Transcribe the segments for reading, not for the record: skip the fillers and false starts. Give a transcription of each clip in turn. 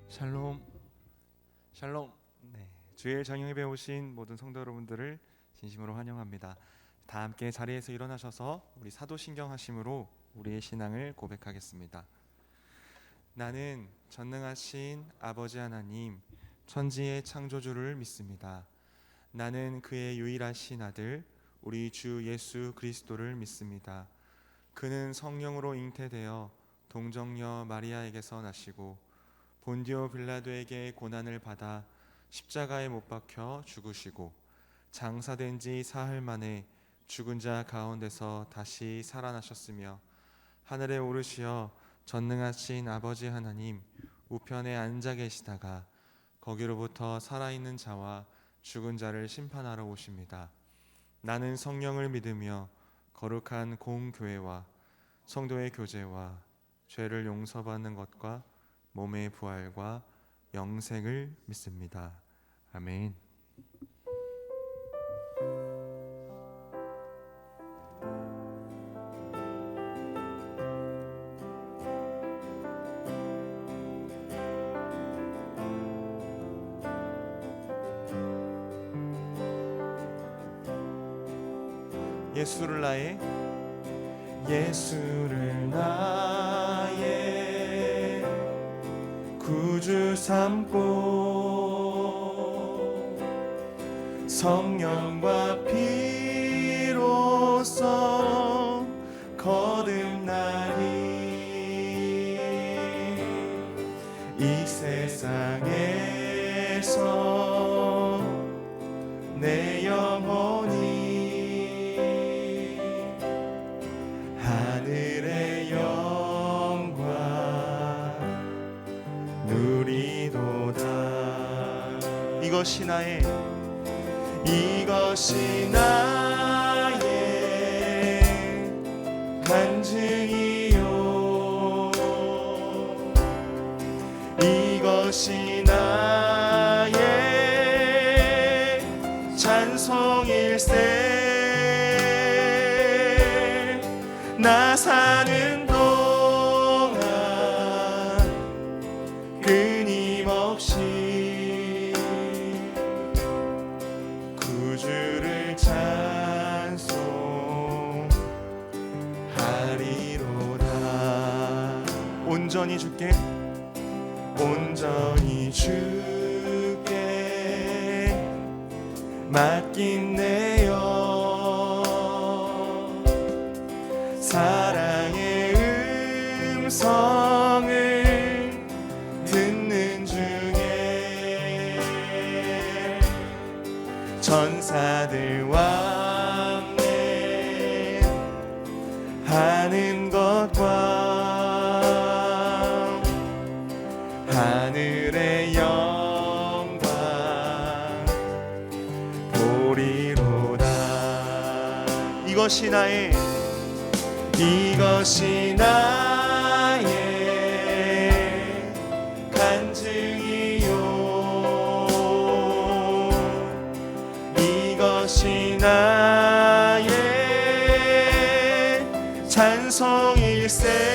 샬롬, 샬롬. 주일 저녁 예배 오신 모든 성도 여러분들을 진심으로 환영합니다. 다 함께 자리에서 일어나셔서 우리 사도신경 하심으로 우리의 신앙을 고백하겠습니다. 나는 전능하신 아버지 하나님, 천지의 창조주를 믿습니다. 나는 그의 유일하신 아들, 우리 주 예수 그리스도를 믿습니다. 그는 성령으로 잉태되어 동정녀 마리아에게서 나시고 본디오 빌라도에게 고난을 받아 십자가에 못 박혀 죽으시고 장사된 지 사흘 만에 죽은 자 가운데서 다시 살아나셨으며 하늘에 오르시어 전능하신 아버지 하나님 우편에 앉아 계시다가 거기로부터 살아있는 자와 죽은 자를 심판하러 오십니다. 나는 성령을 믿으며 거룩한 공교회와 성도의 교제와 죄를 용서받는 것과 몸의 부활과 영생을 믿습니다. 아멘. 예수를 나의 구주 삼고 성령과 피로써 거듭나니 이 세상에서 내 영혼이 하늘의 영광 누리도다. 이것이 나의 간증이요, 이것이 나의 찬송일세. 나 사는 동안 끊임없이 구주를 찬송하리로다. 온전히 주께 맡긴 내 영, 사랑의 음성을 듣는 중에 전사들와 함께 하는 것과 하늘의 영광 보리로다. 이것이 나의 간증이요, 이것이 나의 찬송일세.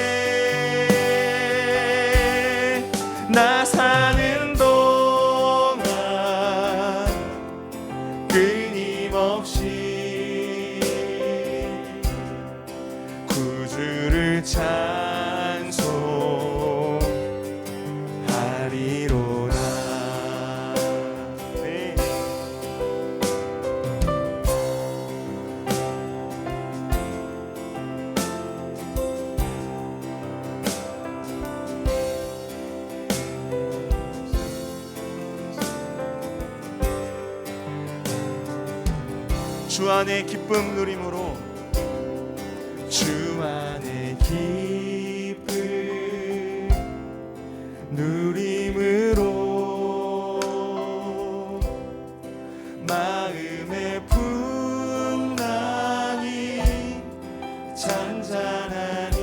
나 사는 동안 끊임없이 구주를 찬송하리로다. 네. 주 안에 기쁨 누림으로, 주 안에 기쁨 누림으로 마음의 풍랑이 잔잔하니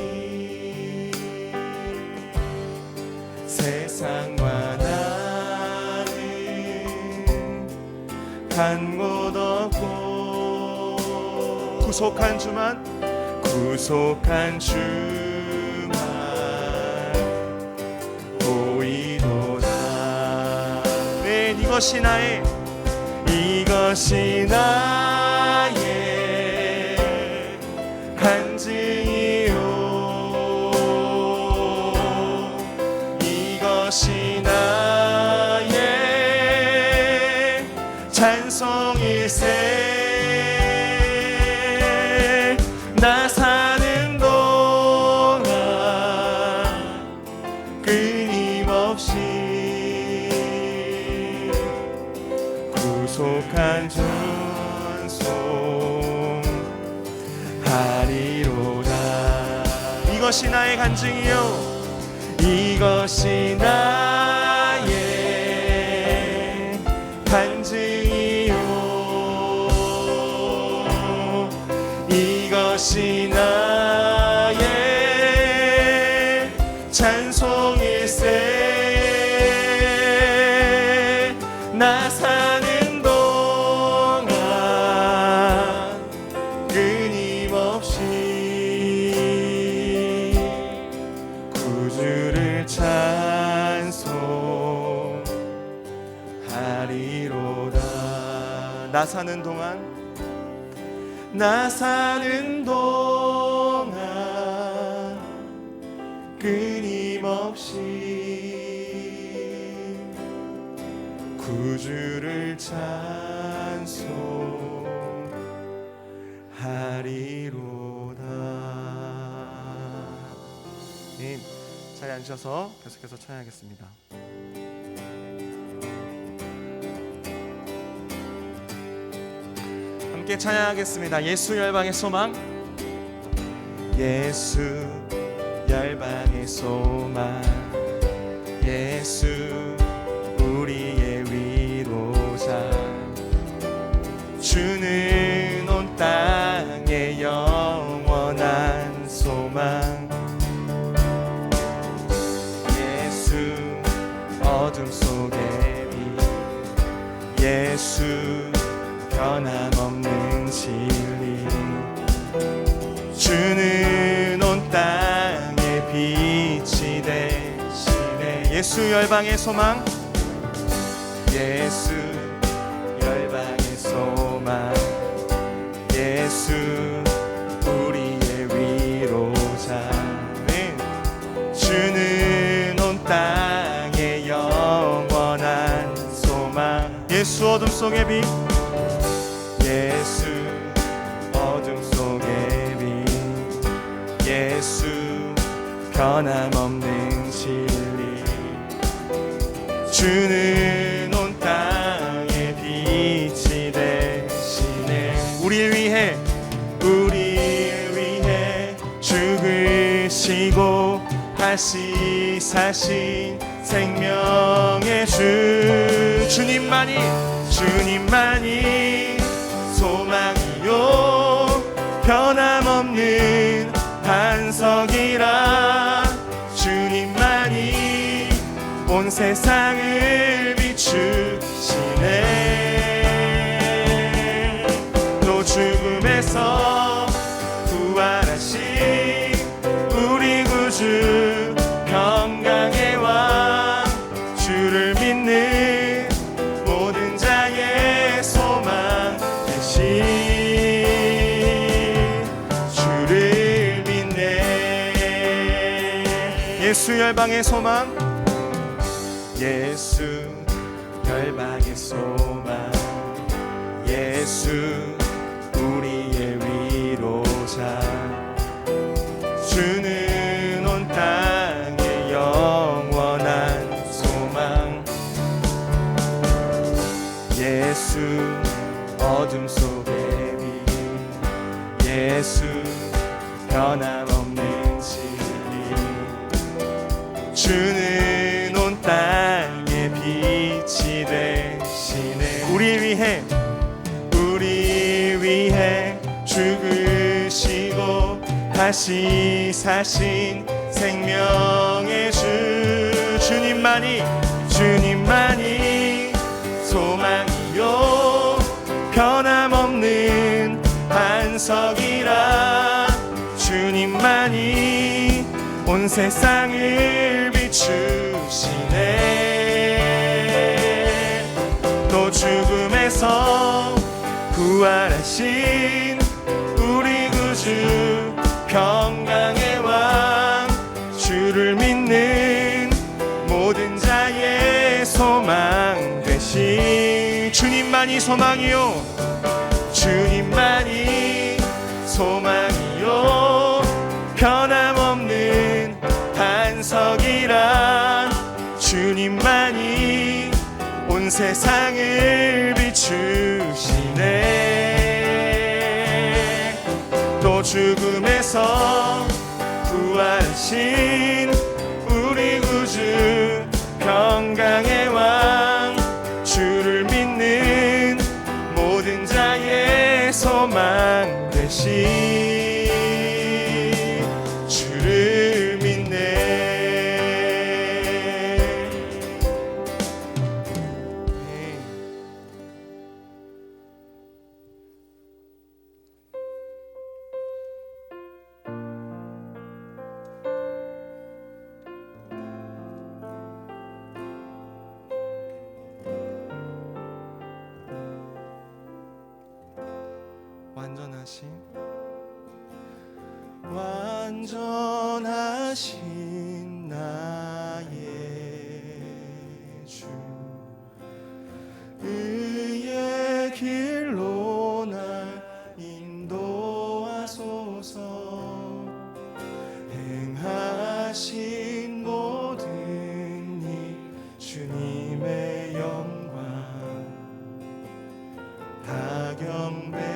세상과 나는 간 곳 없고 구속한 주만 보이도다. 이것이 나의 간증이요 이것이 나의 찬송일세 나 사는 동안 끊임없이 구속한 전송하리로다 이것이 나의 간증이요 이것이 나의 간증이요 이것이 나의 찬송일세 나 사는 동안 끊임없이 구주를 찬송하리로다 나 사는 동안 끊임없이 구주를 찬송하리로다. 자리에 앉으셔서 계속해서 찬양하겠습니다. 함께 찬양하겠습니다. 예수 열방의 소망. 예수 열방의 소망 예수 우리의 위로자 주는 온 땅의 영원한 소망 예수 어둠 속의 빛 예수 변함없는 진리 주는 온 땅의 빛이 되시네 예수 열방의 소망 예수 열방의 소망 예수 우리의 위로자 주는 온 땅의 영원한 소망 예수 어둠 속의 빛 예수 어둠 속의 빛 예수 변함없는 진리 주는 온 땅의 빛이 되시네 우리를 위해 죽으시고 다시 사신 생명의 주 주님만이 소망이요 변함없는 반석이라 주님만이 온 세상을 비추시네 또 죽음에서 부활하신 우리 구주 평강의 왕 주를 믿는 모든 자의 소망 되신 주를 믿네 예수 열방의 소망 예수 열방의 소망 예수 우리의 위로자 주는 온 땅의 영원한 소망 예수 어둠 속의 빛 예수 변함없는 진리 주는 온 땅의 빛이 되시네 우리 위해 죽으시고 다시 사신 생명의 주 주님만이 소망이요 변함없는 반석이라 주님만이 온 세상을 비추시네 또 죽음에서 부활하신 우리 구주 평강의 왕 주를 믿는 모든 자의 소망 되신 주님만이 소망이요 주님만이 소망이요 변함없는 반석이라 주님만이 온 세상을 비추시네 또 죽음에서 부활하신 우리 구주 평강의 왕 주를 믿는 모든 자의 소망 되신 주를 믿네 완전하신 나의 주 의의 길로 날 인도하소서 행하신 모든 일 주님의 영광 다 경배합니다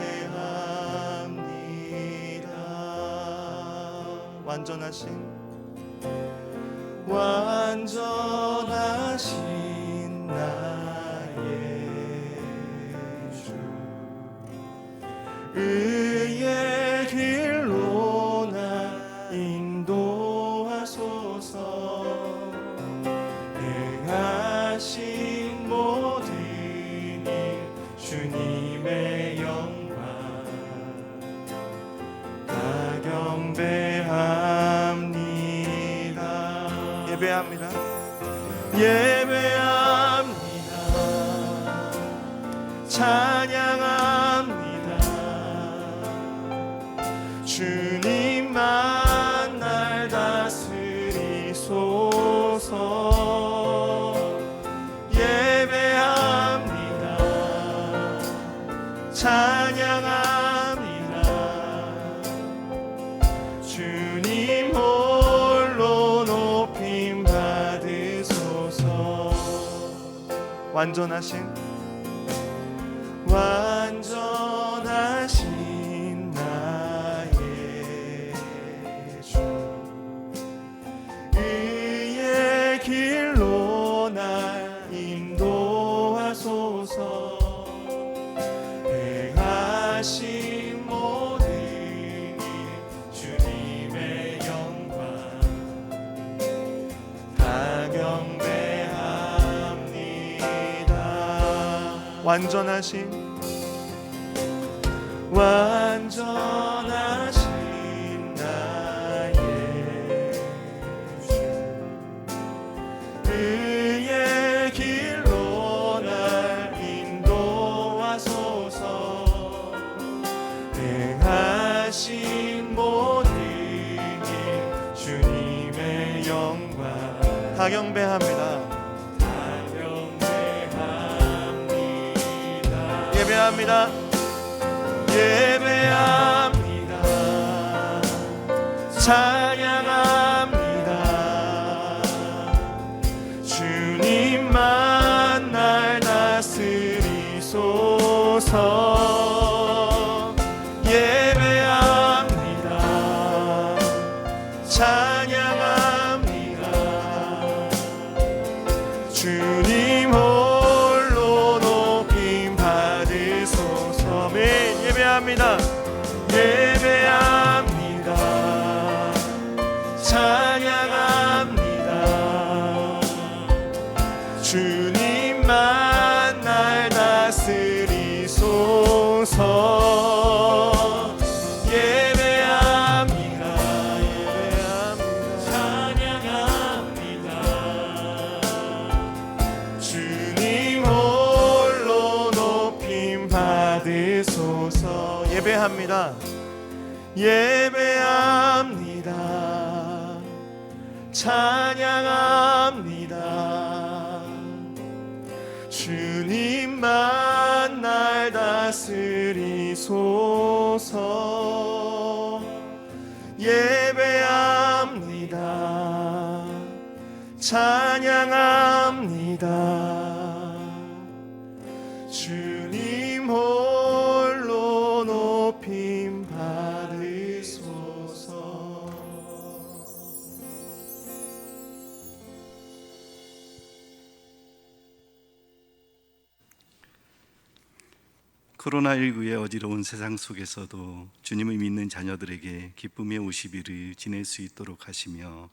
완전하신 나의 주 의의 길로 나 인도하소서 행하신 모든 일 주님의 영광 다 경배합니다 예배합니다 예배합니다 찬양합니다 주님만 날 다스리소서 예배합니다 찬양합니다 주님 홀로 높임 받으소서 완전하신 나의 주 의의 길로 날 인도하소서 행하신 모든 일 주님의 영광 다 경배합니다 완전하신 나의 주 의의 길로 날 인도하소서 행하신 모든 일 주님의 영광 다 경배합니다 예배합니다 예배합니다 찬양합니다 주님만 날 다스리소서 예배합니다 찬양합니다 주님 홀로 높임 받으소서 예배합니다 예배합니다 찬양합니다 주님만 날 다스리소서 예배합니다 찬양합니다 주님 홀로 받으소서. 예배합니다. 예배합니다. 찬양합니다. 주님만 날 다스리소서. 예배합니다. 찬양합니다. 주님 홀로 높임 받으소서. 코로나19의 어지러운 세상 속에서도 주님을 믿는 자녀들에게 기쁨의 50일을 지낼 수 있도록 하시며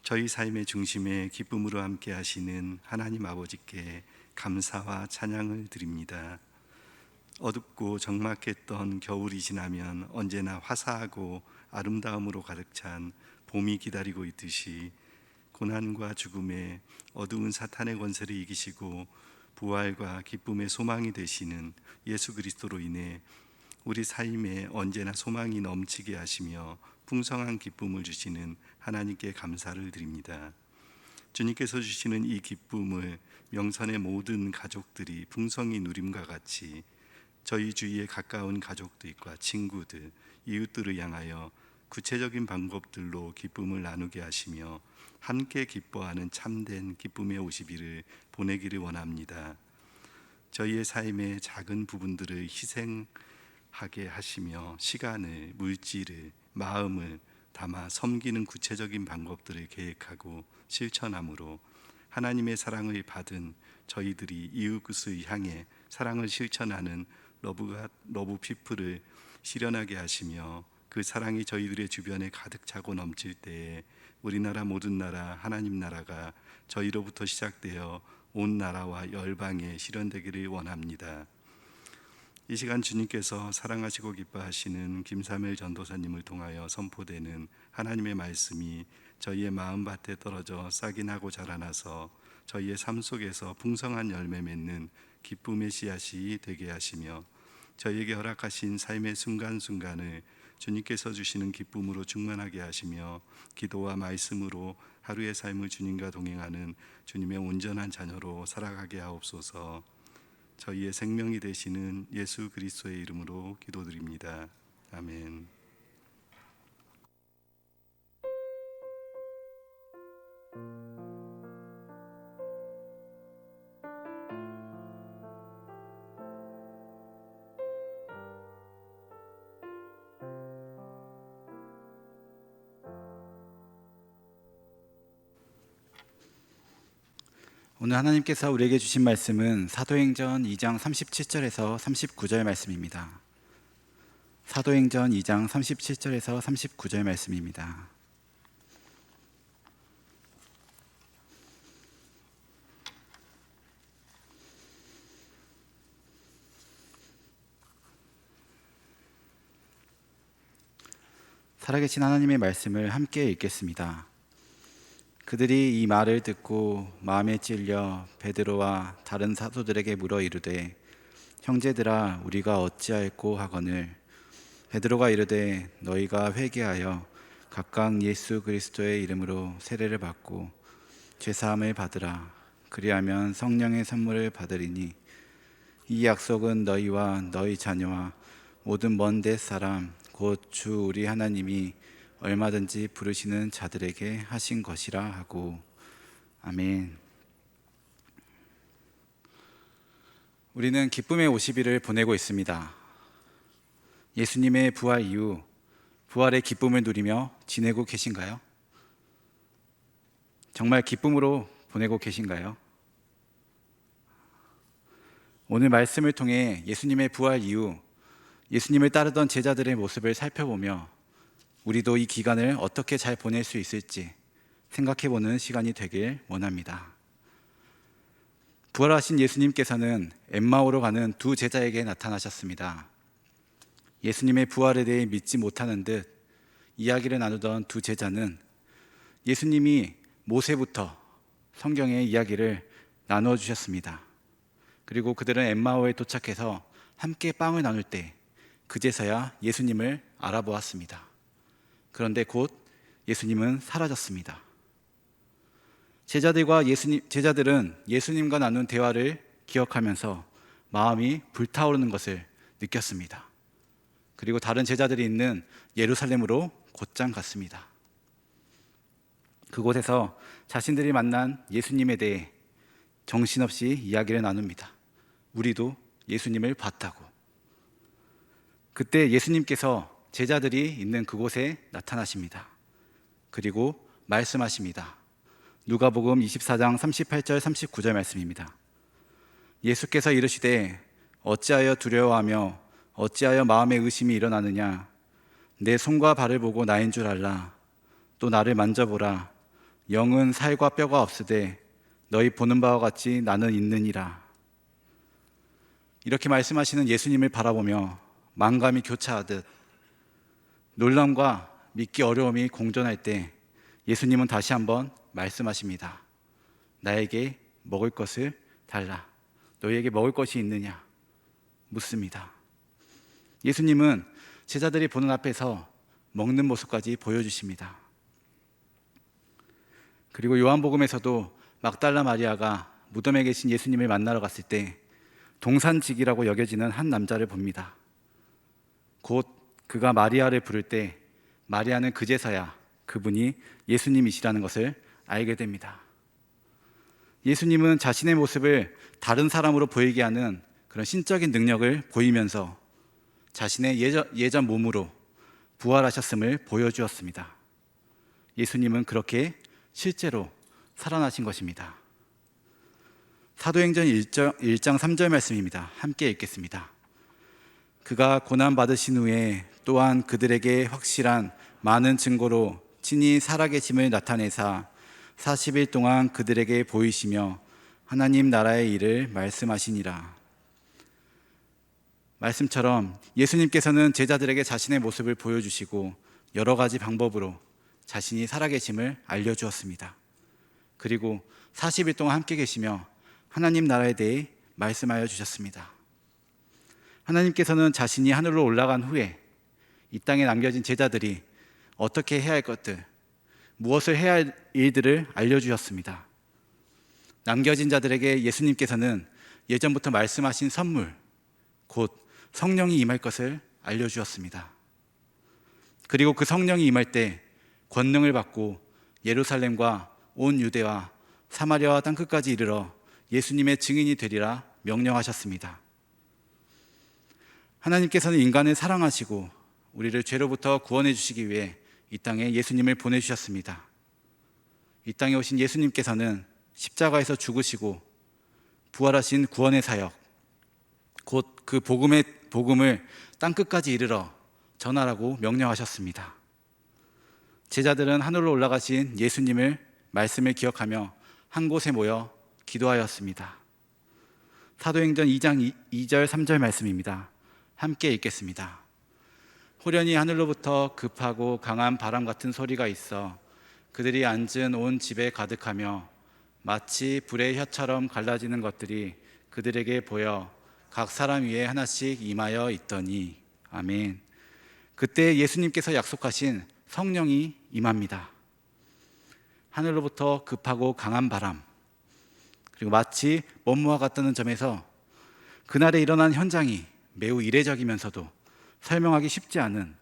저희 삶의 중심에 기쁨으로 함께 하시는 하나님 아버지께 감사와 찬양을 드립니다. 어둡고 적막했던 겨울이 지나면 언제나 화사하고 아름다움으로 가득 찬 봄이 기다리고 있듯이 고난과 죽음의 어두운 사탄의 권세를 이기시고 부활과 기쁨의 소망이 되시는 예수 그리스도로 인해 우리 삶에 언제나 소망이 넘치게 하시며 풍성한 기쁨을 주시는 하나님께 감사를 드립니다. 주님께서 주시는 이 기쁨을 명선의 모든 가족들이 풍성히 누림과 같이 저희 주위의 가까운 가족들과 친구들, 이웃들을 향하여 구체적인 방법들로 기쁨을 나누게 하시며 함께 기뻐하는 참된 기쁨의 50일을 보내기를 원합니다. 저희의 삶의 작은 부분들을 희생하게 하시며 시간을, 물질을, 마음을 담아 섬기는 구체적인 방법들을 계획하고 실천함으로 하나님의 사랑을 받은 저희들이 이웃을 향해 사랑을 실천하는 러브 피플을 실현하게 하시며 그 사랑이 저희들의 주변에 가득 차고 넘칠 때에 우리나라 모든 나라 하나님 나라가 저희로부터 시작되어 온 나라와 열방에 실현되기를 원합니다. 이 시간 주님께서 사랑하시고 기뻐하시는 김사멜 전도사님을 통하여 선포되는 하나님의 말씀이 저희의 마음밭에 떨어져 싹이 나고 자라나서 저희의 삶 속에서 풍성한 열매 맺는 기쁨의 씨앗이 되게 하시며 저희에게 허락하신 삶의 순간순간을 주님께서 주시는 기쁨으로 충만하게 하시며 기도와 말씀으로 하루의 삶을 주님과 동행하는 주님의 온전한 자녀로 살아가게 하옵소서. 저희의 생명이 되시는 예수 그리스도의 이름으로 기도드립니다. 아멘. 오늘 하나님께서 우리에게 주신 말씀은 사도행전 2장 37절에서 39절 말씀입니다. 사도행전 2장 37절에서 39절 말씀입니다. 살아계신 하나님의 말씀을 함께 읽겠습니다. 그들이 이 말을 듣고 마음에 찔려 베드로와 다른 사도들에게 물어 이르되 형제들아 우리가 어찌할꼬 하거늘 베드로가 이르되 너희가 회개하여 각각 예수 그리스도의 이름으로 세례를 받고 죄사함을 받으라. 그리하면 성령의 선물을 받으리니 이 약속은 너희와 너희 자녀와 모든 먼 데 사람 곧 주 우리 하나님이 얼마든지 부르시는 자들에게 하신 것이라 하고. 아멘. 우리는 기쁨의 50일을 보내고 있습니다. 예수님의 부활 이후 부활의 기쁨을 누리며 지내고 계신가요? 정말 기쁨으로 보내고 계신가요? 오늘 말씀을 통해 예수님의 부활 이후 예수님을 따르던 제자들의 모습을 살펴보며 우리도 이 기간을 어떻게 잘 보낼 수 있을지 생각해보는 시간이 되길 원합니다. 부활하신 예수님께서는 엠마오로 가는 두 제자에게 나타나셨습니다. 예수님의 부활에 대해 믿지 못하는 듯 이야기를 나누던 두 제자는 예수님이 모세부터 성경의 이야기를 나누어 주셨습니다. 그리고 그들은 엠마오에 도착해서 함께 빵을 나눌 때 그제서야 예수님을 알아보았습니다. 그런데 곧 예수님은 사라졌습니다. 제자들은 예수님과 나눈 대화를 기억하면서 마음이 불타오르는 것을 느꼈습니다. 그리고 다른 제자들이 있는 예루살렘으로 곧장 갔습니다. 그곳에서 자신들이 만난 예수님에 대해 정신없이 이야기를 나눕니다. 우리도 예수님을 봤다고. 그때 예수님께서 제자들이 있는 그곳에 나타나십니다. 그리고 말씀하십니다. 누가복음 24장 38절 39절 말씀입니다. 예수께서 이르시되 어찌하여 두려워하며 어찌하여 마음에 의심이 일어나느냐. 내 손과 발을 보고 나인 줄 알라. 또 나를 만져보라. 영은 살과 뼈가 없으되 너희 보는 바와 같이 나는 있느니라. 이렇게 말씀하시는 예수님을 바라보며 만감이 교차하듯 놀람과 믿기 어려움이 공존할 때 예수님은 다시 한번 말씀하십니다. 나에게 먹을 것을 달라. 너희에게 먹을 것이 있느냐? 묻습니다. 예수님은 제자들이 보는 앞에서 먹는 모습까지 보여주십니다. 그리고 요한복음에서도 막달라 마리아가 무덤에 계신 예수님을 만나러 갔을 때 동산직이라고 여겨지는 한 남자를 봅니다. 곧 그가 마리아를 부를 때 마리아는 그제서야 그분이 예수님이시라는 것을 알게 됩니다. 예수님은 자신의 모습을 다른 사람으로 보이게 하는 그런 신적인 능력을 보이면서 자신의 예전 몸으로 부활하셨음을 보여주었습니다. 예수님은 그렇게 실제로 살아나신 것입니다. 사도행전 1장 3절 말씀입니다. 함께 읽겠습니다. 그가 고난받으신 후에 또한 그들에게 확실한 많은 증거로 친히 살아계심을 나타내사 40일 동안 그들에게 보이시며 하나님 나라의 일을 말씀하시니라. 말씀처럼 예수님께서는 제자들에게 자신의 모습을 보여주시고 여러 가지 방법으로 자신이 살아계심을 알려주었습니다. 그리고 40일 동안 함께 계시며 하나님 나라에 대해 말씀하여 주셨습니다. 하나님께서는 자신이 하늘로 올라간 후에 이 땅에 남겨진 제자들이 어떻게 해야 할 것들, 무엇을 해야 할 일들을 알려주셨습니다. 남겨진 자들에게 예수님께서는 예전부터 말씀하신 선물, 곧 성령이 임할 것을 알려주었습니다. 그리고 그 성령이 임할 때 권능을 받고 예루살렘과 온 유대와 사마리아와 땅끝까지 이르러 예수님의 증인이 되리라 명령하셨습니다. 하나님께서는 인간을 사랑하시고 우리를 죄로부터 구원해 주시기 위해 이 땅에 예수님을 보내주셨습니다. 이 땅에 오신 예수님께서는 십자가에서 죽으시고 부활하신 구원의 사역, 곧 그 복음을 땅끝까지 이르러 전하라고 명령하셨습니다. 제자들은 하늘로 올라가신 예수님을 말씀을 기억하며 한 곳에 모여 기도하였습니다. 사도행전 2장 2절 3절 말씀입니다. 함께 읽겠습니다. 호련히 하늘로부터 급하고 강한 바람 같은 소리가 있어 그들이 앉은 온 집에 가득하며 마치 불의 혀처럼 갈라지는 것들이 그들에게 보여 각 사람 위에 하나씩 임하여 있더니. 아멘. 그때 예수님께서 약속하신 성령이 임합니다. 하늘로부터 급하고 강한 바람, 그리고 마치 먼무와 같다는 점에서 그날에 일어난 현장이 매우 이례적이면서도 설명하기 쉽지 않은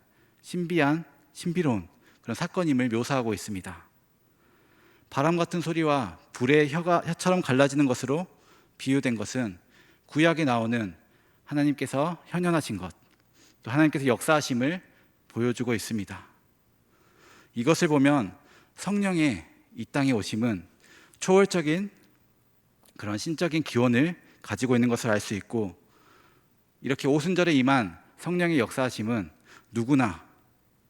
신비로운 그런 사건임을 묘사하고 있습니다. 바람 같은 소리와 불의 혀처럼 갈라지는 것으로 비유된 것은 구약에 나오는 하나님께서 현현하신 것, 또 하나님께서 역사하심을 보여주고 있습니다. 이것을 보면 성령의 이 땅에 오심은 초월적인 그런 신적인 기원을 가지고 있는 것을 알 수 있고, 이렇게 오순절에 임한 성령의 역사하심은 누구나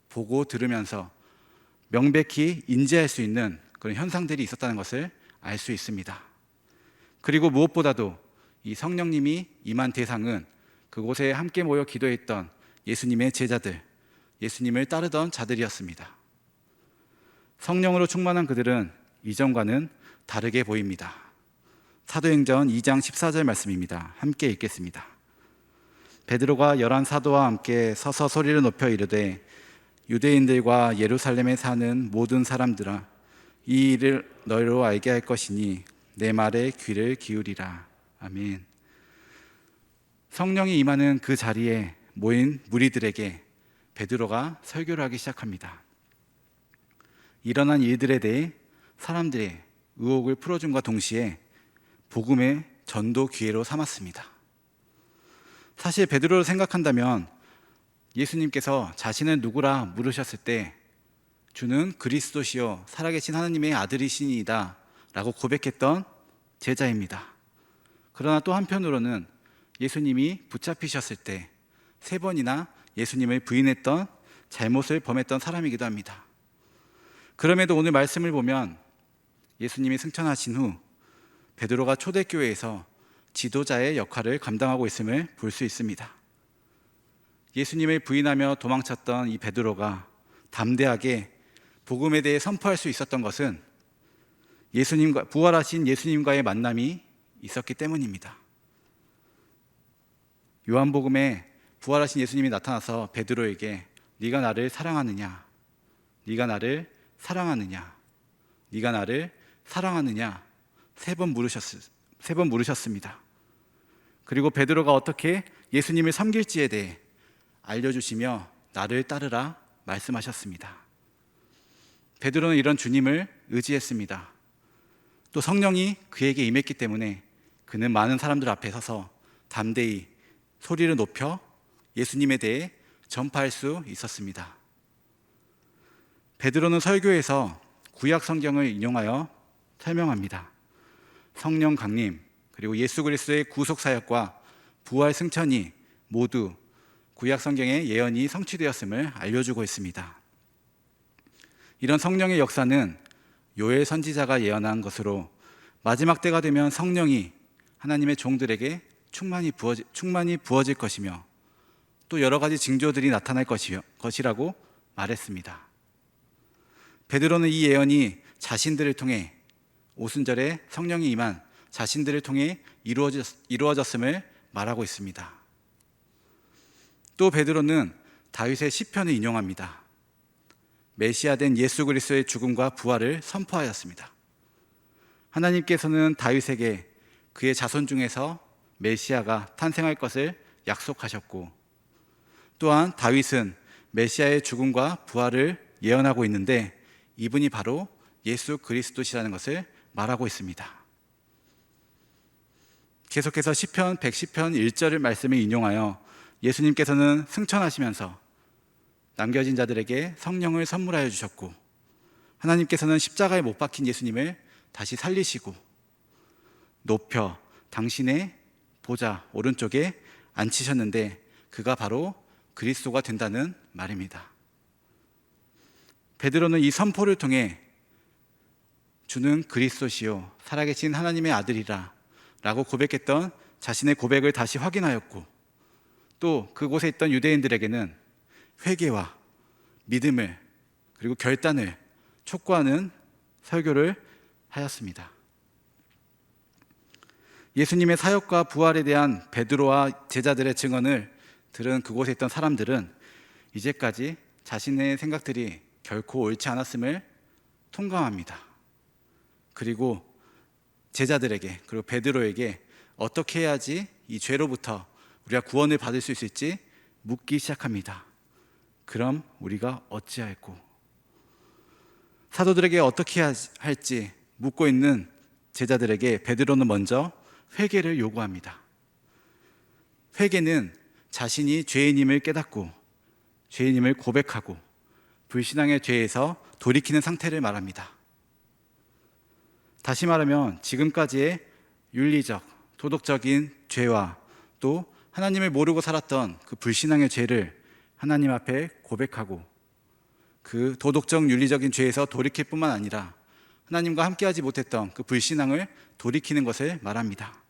보고 들으면서 명백히 인지할 수 있는 그런 현상들이 있었다는 것을 알 수 있습니다. 그리고 무엇보다도 이 성령님이 임한 대상은 그곳에 함께 모여 기도했던 예수님의 제자들, 예수님을 따르던 자들이었습니다. 성령으로 충만한 그들은 이전과는 다르게 보입니다. 사도행전 2장 14절 말씀입니다. 함께 읽겠습니다. 베드로가 11사도와 함께 서서 소리를 높여 이르되 유대인들과 예루살렘에 사는 모든 사람들아 이 일을 너희로 알게 할 것이니 내 말에 귀를 기울이라. 아멘. 성령이 임하는 그 자리에 모인 무리들에게 베드로가 설교를 하기 시작합니다. 일어난 일들에 대해 사람들의 의혹을 풀어줌과 동시에 복음의 전도 기회로 삼았습니다. 사실 베드로를 생각한다면 예수님께서 자신을 누구라 물으셨을 때 주는 그리스도시요 살아계신 하나님의 아들이시니이다 라고 고백했던 제자입니다. 그러나 또 한편으로는 예수님이 붙잡히셨을 때 3번이나 예수님을 부인했던 잘못을 범했던 사람이기도 합니다. 그럼에도 오늘 말씀을 보면 예수님이 승천하신 후 베드로가 초대교회에서 지도자의 역할을 감당하고 있음을 볼 수 있습니다. 예수님을 부인하며 도망쳤던 이 베드로가 담대하게 복음에 대해 선포할 수 있었던 것은 부활하신 예수님과의 만남이 있었기 때문입니다. 요한복음에 부활하신 예수님이 나타나서 베드로에게 네가 나를 사랑하느냐, 네가 나를 사랑하느냐, 네가 나를 사랑하느냐 3번 물으셨습니다. 그리고 베드로가 어떻게 예수님을 섬길지에 대해 알려주시며 나를 따르라 말씀하셨습니다. 베드로는 이런 주님을 의지했습니다. 또 성령이 그에게 임했기 때문에 그는 많은 사람들 앞에 서서 담대히 소리를 높여 예수님에 대해 전파할 수 있었습니다. 베드로는 설교에서 구약 성경을 인용하여 설명합니다. 성령 강림 그리고 예수 그리스도의 구속 사역과 부활 승천이 모두 구약 성경의 예언이 성취되었음을 알려주고 있습니다. 이런 성령의 역사는 요엘 선지자가 예언한 것으로 마지막 때가 되면 성령이 하나님의 종들에게 충만히 부어질 것이며 또 여러 가지 징조들이 나타날 것이라고 말했습니다. 베드로는 이 예언이 자신들을 통해 오순절에 성령이 임한 자신들을 통해 이루어졌음을 말하고 있습니다. 또 베드로는 다윗의 시편을 인용합니다. 메시아 된 예수 그리스도의 죽음과 부활을 선포하였습니다. 하나님께서는 다윗에게 그의 자손 중에서 메시아가 탄생할 것을 약속하셨고 또한 다윗은 메시아의 죽음과 부활을 예언하고 있는데 이분이 바로 예수 그리스도시라는 것을 말하고 있습니다. 계속해서 시편 110편 1절의 말씀을 인용하여 예수님께서는 승천하시면서 남겨진 자들에게 성령을 선물하여 주셨고 하나님께서는 십자가에 못 박힌 예수님을 다시 살리시고 높여 당신의 보좌 오른쪽에 앉히셨는데 그가 바로 그리스도가 된다는 말입니다. 베드로는 이 선포를 통해 주는 그리스도시요 살아계신 하나님의 아들이라 라고 고백했던 자신의 고백을 다시 확인하였고 또 그곳에 있던 유대인들에게는 회개와 믿음을 그리고 결단을 촉구하는 설교를 하였습니다. 예수님의 사역과 부활에 대한 베드로와 제자들의 증언을 들은 그곳에 있던 사람들은 이제까지 자신의 생각들이 결코 옳지 않았음을 통감합니다. 그리고 제자들에게 그리고 베드로에게 어떻게 해야지 이 죄로부터 우리가 구원을 받을 수 있을지 묻기 시작합니다. 그럼 우리가 어찌할꼬? 사도들에게 어떻게 할지 묻고 있는 제자들에게 베드로는 먼저 회개를 요구합니다. 회개는 자신이 죄인임을 깨닫고 죄인임을 고백하고 불신앙의 죄에서 돌이키는 상태를 말합니다. 다시 말하면 지금까지의 윤리적, 도덕적인 죄와 또 하나님을 모르고 살았던 그 불신앙의 죄를 하나님 앞에 고백하고 그 도덕적, 윤리적인 죄에서 돌이킬 뿐만 아니라 하나님과 함께하지 못했던 그 불신앙을 돌이키는 것을 말합니다.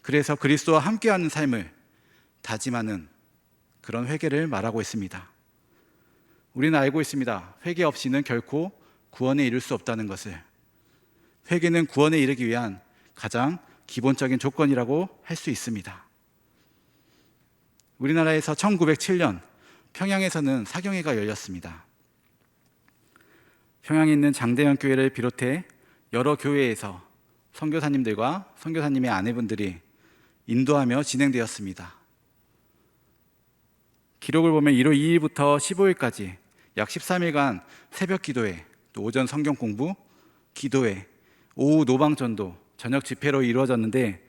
그래서 그리스도와 함께하는 삶을 다짐하는 그런 회개를 말하고 있습니다. 우리는 알고 있습니다. 회개 없이는 결코 구원에 이를 수 없다는 것을. 회개는 구원에 이르기 위한 가장 기본적인 조건이라고 할 수 있습니다. 우리나라에서 1907년 평양에서는 사경회가 열렸습니다. 평양에 있는 장대현 교회를 비롯해 여러 교회에서 선교사님들과 선교사님의 아내분들이 인도하며 진행되었습니다. 기록을 보면 1월 2일부터 15일까지 약 13일간 새벽 기도회, 또 오전 성경 공부, 기도회, 오후 노방전도, 저녁 집회로 이루어졌는데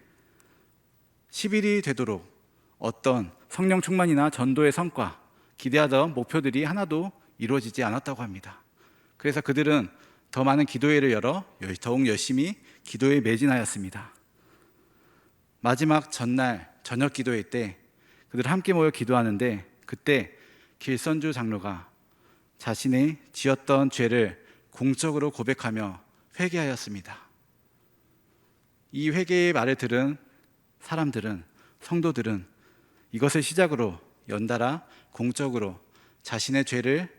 10일이 되도록 어떤 성령 충만이나 전도의 성과, 기대하던 목표들이 하나도 이루어지지 않았다고 합니다. 그래서 그들은 더 많은 기도회를 열어 더욱 열심히 기도에 매진하였습니다. 마지막 전날 저녁 기도회 때 그들 함께 모여 기도하는데 그때 길선주 장로가 자신의 지었던 죄를 공적으로 고백하며 회개하였습니다. 이 회개의 말을 들은 사람들은, 성도들은 이것을 시작으로 연달아 공적으로 자신의 죄를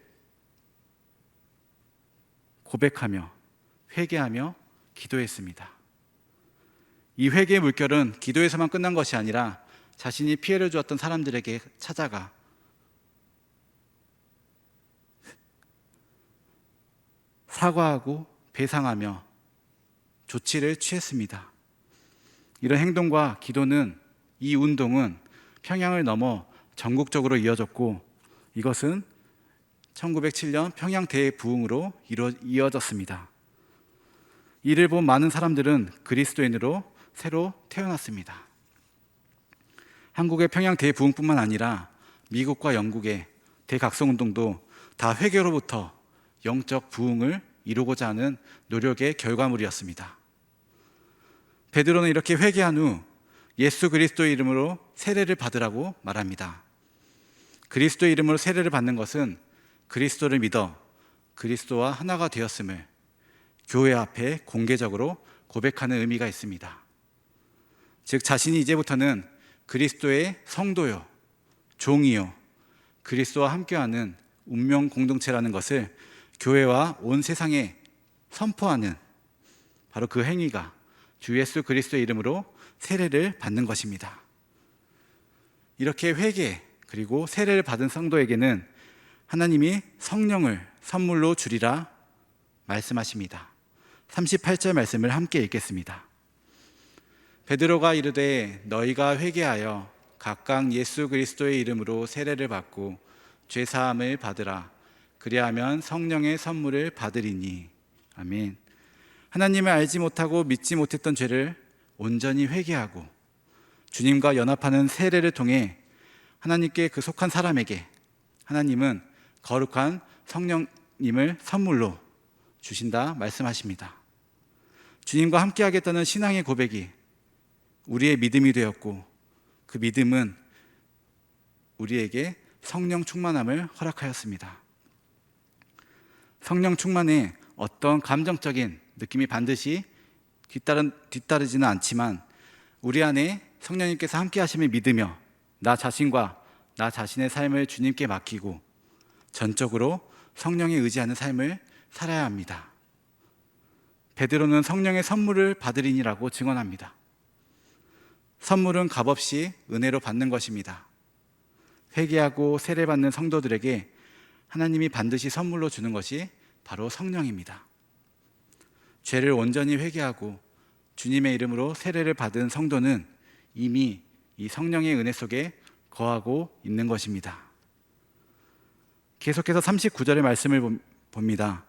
고백하며 회개하며 기도했습니다. 이 회개의 물결은 기도에서만 끝난 것이 아니라 자신이 피해를 주었던 사람들에게 찾아가 사과하고 배상하며 조치를 취했습니다. 이런 행동과 기도는, 이 운동은 평양을 넘어 전국적으로 이어졌고 이것은 1907년 평양 대부흥으로 이어졌습니다. 이를 본 많은 사람들은 그리스도인으로 새로 태어났습니다. 한국의 평양 대부흥뿐만 아니라 미국과 영국의 대각성운동도 다 회개로부터 영적 부흥을 이루고자 하는 노력의 결과물이었습니다. 베드로는 이렇게 회개한 후 예수 그리스도의 이름으로 세례를 받으라고 말합니다. 그리스도의 이름으로 세례를 받는 것은 그리스도를 믿어 그리스도와 하나가 되었음을 교회 앞에 공개적으로 고백하는 의미가 있습니다. 즉 자신이 이제부터는 그리스도의 성도요, 종이요, 그리스도와 함께하는 운명 공동체라는 것을 교회와 온 세상에 선포하는 바로 그 행위가 주 예수 그리스도의 이름으로 세례를 받는 것입니다. 이렇게 회개 그리고 세례를 받은 성도에게는 하나님이 성령을 선물로 주리라 말씀하십니다. 38절 말씀을 함께 읽겠습니다. 베드로가 이르되 너희가 회개하여 각각 예수 그리스도의 이름으로 세례를 받고 죄 사함을 받으라. 그리하면 성령의 선물을 받으리니. 아멘. 하나님을 알지 못하고 믿지 못했던 죄를 온전히 회개하고 주님과 연합하는 세례를 통해 하나님께 그 속한 사람에게 하나님은 거룩한 성령님을 선물로 주신다 말씀하십니다. 주님과 함께 하겠다는 신앙의 고백이 우리의 믿음이 되었고 그 믿음은 우리에게 성령 충만함을 허락하였습니다. 성령 충만에 어떤 감정적인 느낌이 반드시 뒤따르지는 않지만 우리 안에 성령님께서 함께 하심을 믿으며 나 자신과 나 자신의 삶을 주님께 맡기고 전적으로 성령에 의지하는 삶을 살아야 합니다. 베드로는 성령의 선물을 받으리니라고 증언합니다. 선물은 값없이 은혜로 받는 것입니다. 회개하고 세례받는 성도들에게 하나님이 반드시 선물로 주는 것이 바로 성령입니다. 죄를 온전히 회개하고 주님의 이름으로 세례를 받은 성도는 이미 이 성령의 은혜 속에 거하고 있는 것입니다. 계속해서 39절의 말씀을 봅니다.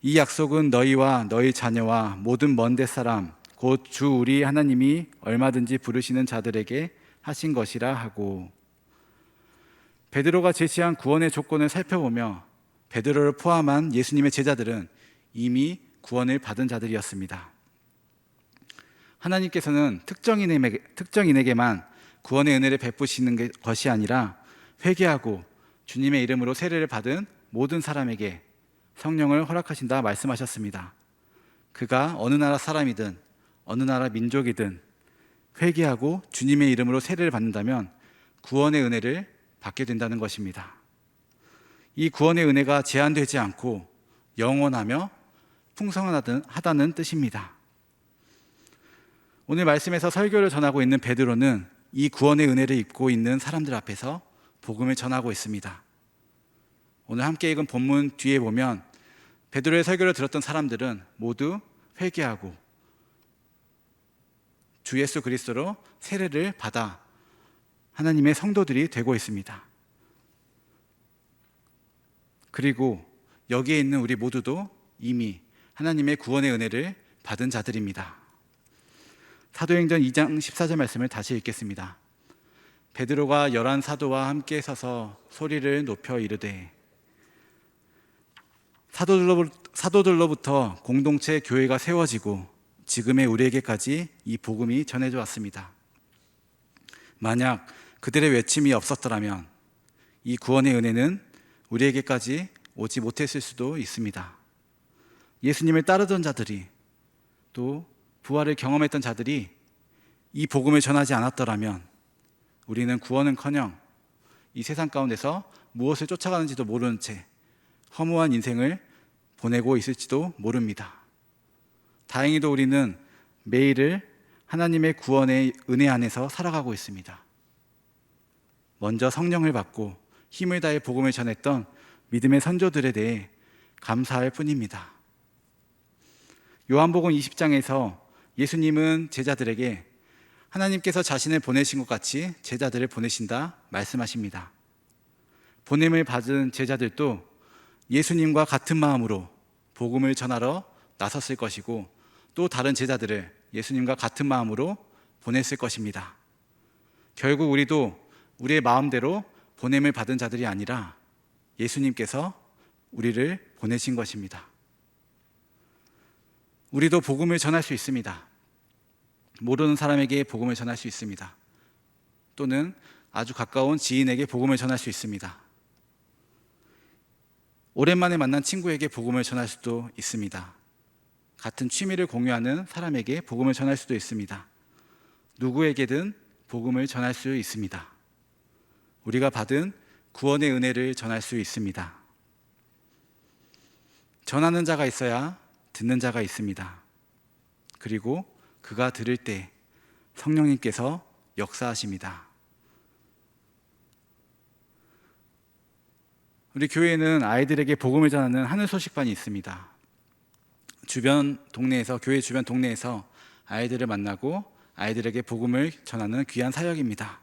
이 약속은 너희와 너희 자녀와 모든 먼 데 사람 곧 주 우리 하나님이 얼마든지 부르시는 자들에게 하신 것이라 하고, 베드로가 제시한 구원의 조건을 살펴보며 베드로를 포함한 예수님의 제자들은 이미 구원을 받은 자들이었습니다. 하나님께서는 특정인에게만 구원의 은혜를 베푸시는 것이 아니라 회개하고 주님의 이름으로 세례를 받은 모든 사람에게 성령을 허락하신다 말씀하셨습니다. 그가 어느 나라 사람이든 어느 나라 민족이든 회개하고 주님의 이름으로 세례를 받는다면 구원의 은혜를 받게 된다는 것입니다. 이 구원의 은혜가 제한되지 않고 영원하며 풍성하다는 뜻입니다. 오늘 말씀에서 설교를 전하고 있는 베드로는 이 구원의 은혜를 입고 있는 사람들 앞에서 복음을 전하고 있습니다. 오늘 함께 읽은 본문 뒤에 보면 베드로의 설교를 들었던 사람들은 모두 회개하고 주 예수 그리스도로 세례를 받아 하나님의 성도들이 되고 있습니다. 그리고 여기에 있는 우리 모두도 이미 하나님의 구원의 은혜를 받은 자들입니다. 사도행전 2장 14절 말씀을 다시 읽겠습니다. 베드로가 11 사도와 함께 서서 소리를 높여 이르되, 사도들로부터 공동체 교회가 세워지고 지금의 우리에게까지 이 복음이 전해져 왔습니다. 만약 그들의 외침이 없었더라면 이 구원의 은혜는 우리에게까지 오지 못했을 수도 있습니다. 예수님을 따르던 자들이, 또 부활을 경험했던 자들이 이 복음을 전하지 않았더라면 우리는 구원은커녕 이 세상 가운데서 무엇을 쫓아가는지도 모르는 채 허무한 인생을 보내고 있을지도 모릅니다. 다행히도 우리는 매일을 하나님의 구원의 은혜 안에서 살아가고 있습니다. 먼저 성령을 받고 힘을 다해 복음을 전했던 믿음의 선조들에 대해 감사할 뿐입니다. 요한복음 20장에서 예수님은 제자들에게 하나님께서 자신을 보내신 것 같이 제자들을 보내신다 말씀하십니다. 보냄을 받은 제자들도 예수님과 같은 마음으로 복음을 전하러 나섰을 것이고, 또 다른 제자들을 예수님과 같은 마음으로 보냈을 것입니다. 결국 우리도 우리의 마음대로 보냄을 받은 자들이 아니라 예수님께서 우리를 보내신 것입니다. 우리도 복음을 전할 수 있습니다. 모르는 사람에게 복음을 전할 수 있습니다. 또는 아주 가까운 지인에게 복음을 전할 수 있습니다. 오랜만에 만난 친구에게 복음을 전할 수도 있습니다. 같은 취미를 공유하는 사람에게 복음을 전할 수도 있습니다. 누구에게든 복음을 전할 수 있습니다. 우리가 받은 구원의 은혜를 전할 수 있습니다. 전하는 자가 있어야 듣는 자가 있습니다. 그리고 그가 들을 때 성령님께서 역사하십니다. 우리 교회에는 아이들에게 복음을 전하는 하늘 소식반이 있습니다. 교회 주변 동네에서 아이들을 만나고 아이들에게 복음을 전하는 귀한 사역입니다.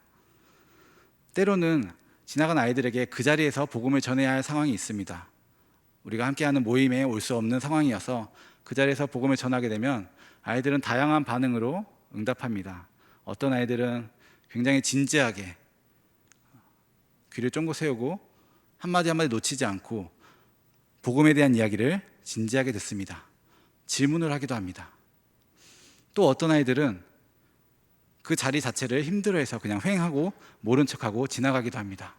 때로는 지나간 아이들에게 그 자리에서 복음을 전해야 할 상황이 있습니다. 우리가 함께하는 모임에 올 수 없는 상황이어서 그 자리에서 복음을 전하게 되면 아이들은 다양한 반응으로 응답합니다. 어떤 아이들은 굉장히 진지하게 귀를 쫑긋 세우고 한마디 한마디 놓치지 않고 복음에 대한 이야기를 진지하게 듣습니다. 질문을 하기도 합니다. 또 어떤 아이들은 그 자리 자체를 힘들어해서 그냥 휑하고 모른 척하고 지나가기도 합니다.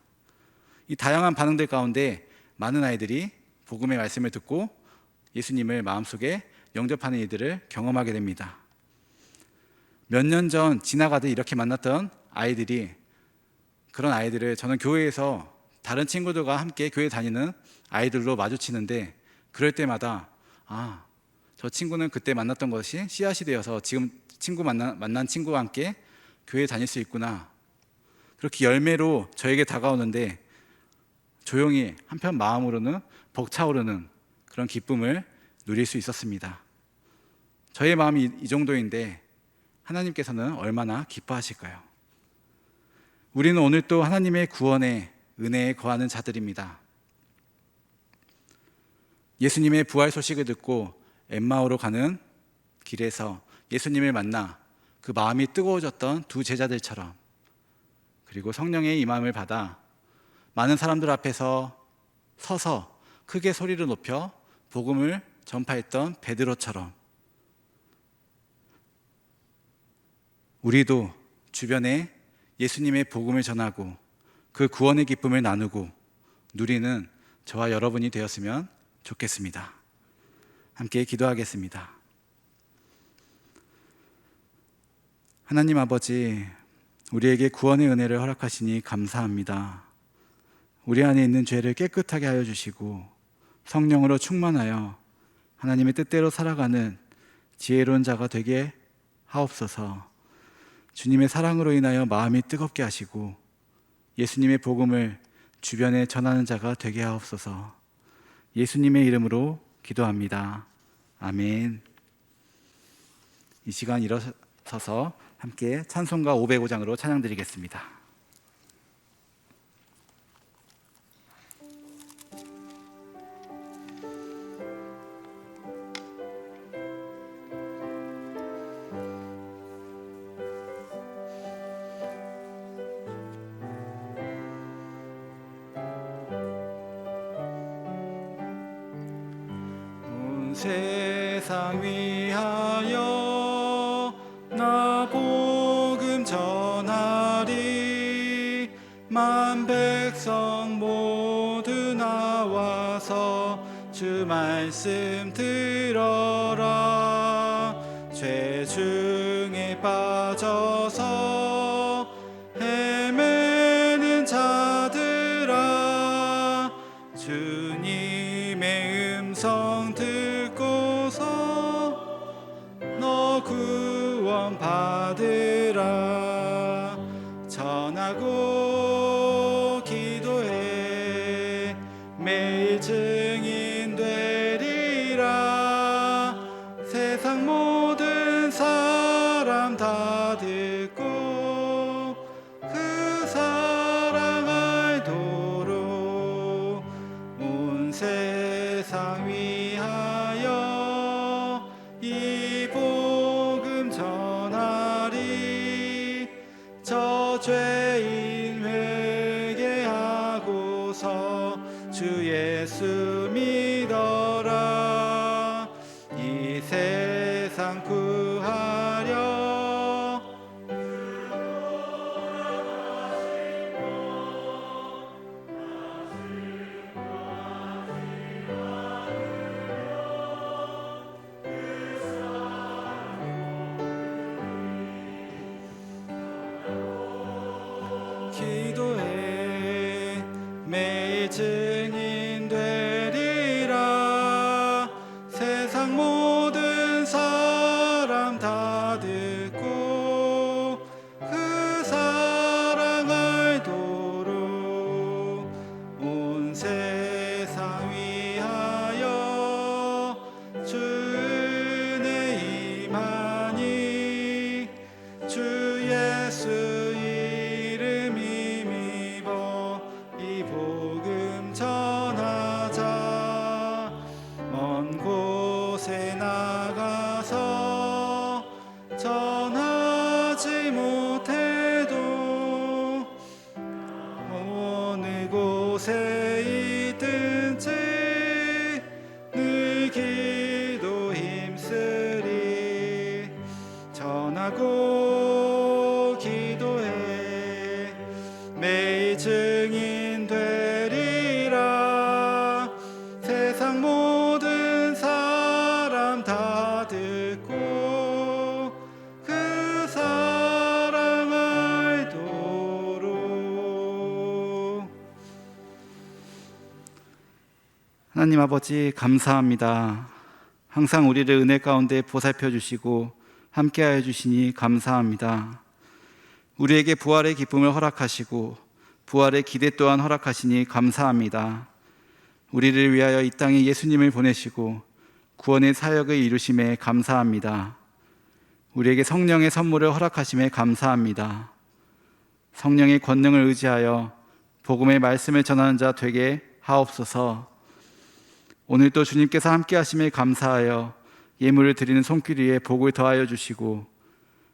이 다양한 반응들 가운데 많은 아이들이 복음의 말씀을 듣고 예수님을 마음속에 영접하는 일들을 경험하게 됩니다. 몇 년 전 지나가듯 이렇게 만났던 아이들이, 그런 아이들을 저는 교회에서 다른 친구들과 함께 교회 다니는 아이들로 마주치는데, 그럴 때마다 저 친구는 그때 만났던 것이 씨앗이 되어서 지금 만난 친구와 함께 교회 다닐 수 있구나, 그렇게 열매로 저에게 다가오는데 조용히 한편 마음으로는 벅차오르는 그런 기쁨을 누릴 수 있었습니다. 저의 마음이 이 정도인데 하나님께서는 얼마나 기뻐하실까요? 우리는 오늘 또 하나님의 구원의 은혜에 거하는 자들입니다. 예수님의 부활 소식을 듣고 엠마오로 가는 길에서 예수님을 만나 그 마음이 뜨거워졌던 두 제자들처럼, 그리고 성령의 임함을 받아 많은 사람들 앞에서 서서 크게 소리를 높여 복음을 전파했던 베드로처럼, 우리도 주변에 예수님의 복음을 전하고 그 구원의 기쁨을 나누고 누리는 저와 여러분이 되었으면 좋겠습니다. 함께 기도하겠습니다. 하나님 아버지, 우리에게 구원의 은혜를 허락하시니 감사합니다. 우리 안에 있는 죄를 깨끗하게 하여 주시고 성령으로 충만하여 하나님의 뜻대로 살아가는 지혜로운 자가 되게 하옵소서. 주님의 사랑으로 인하여 마음이 뜨겁게 하시고 예수님의 복음을 주변에 전하는 자가 되게 하옵소서. 예수님의 이름으로 기도합니다. 아멘. 이 시간 일어서서 함께 찬송가 505장으로 찬양드리겠습니다. 세상 위하여 나 복음 전하리. 만 백성 모두 나와서 주 말씀 들어라. 죄 중에 빠져서 헤매는 자들아, 주님의 음성 너 구원 받으라. 전하고 기도해 매일 증인 되리라. 세상 모든 사람 다 듣고 그 사랑 알도록 온 세상 위하여 이 복음 전하리. 저 죄인 회개하고서 주 예수 믿어라. 이 세상 구하려 기도해 매일 증인 되리라. 세상 모든 사람 다 듣고 그 사랑 알도록 온 세상 위하여 주 은혜 임하니. 주 예수 이름 힘입어 이 복음 전하자. 먼 곳에 나가서 전하지 못해도 어느 곳에 있든지 늘 기도 힘쓰리. 전하고 기도해 매일 증인 되리라. 세상 모든 사람 다 듣고 그 사랑 알도록. 하나님 아버지 감사합니다. 항상 우리를 은혜 가운데 보살펴 주시고 함께하여 주시니 감사합니다. 우리에게 부활의 기쁨을 허락하시고 부활의 기대 또한 허락하시니 감사합니다. 우리를 위하여 이 땅에 예수님을 보내시고 구원의 사역을 이루심에 감사합니다. 우리에게 성령의 선물을 허락하심에 감사합니다. 성령의 권능을 의지하여 복음의 말씀을 전하는 자 되게 하옵소서. 오늘도 주님께서 함께 하심에 감사하여 예물을 드리는 손길 위에 복을 더하여 주시고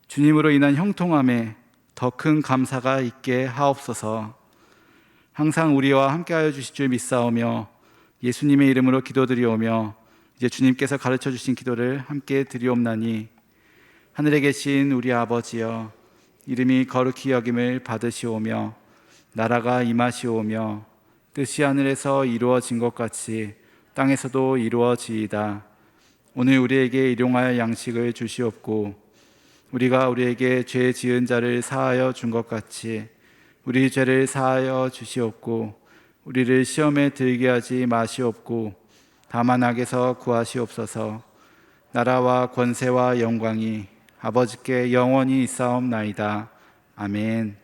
주님으로 인한 형통함에 더 큰 감사가 있게 하옵소서. 항상 우리와 함께하여 주실 줄 믿사오며 예수님의 이름으로 기도드리오며 이제 주님께서 가르쳐 주신 기도를 함께 드리옵나니. 하늘에 계신 우리 아버지여, 이름이 거룩히 여김을 받으시오며 나라가 임하시오며 뜻이 하늘에서 이루어진 것 같이 땅에서도 이루어지이다. 오늘 우리에게 일용할 양식을 주시옵고 우리가 우리에게 죄 지은 자를 사하여 준 것 같이 우리 죄를 사하여 주시옵고 우리를 시험에 들게 하지 마시옵고 다만 악에서 구하시옵소서. 나라와 권세와 영광이 아버지께 영원히 있사옵나이다. 아멘.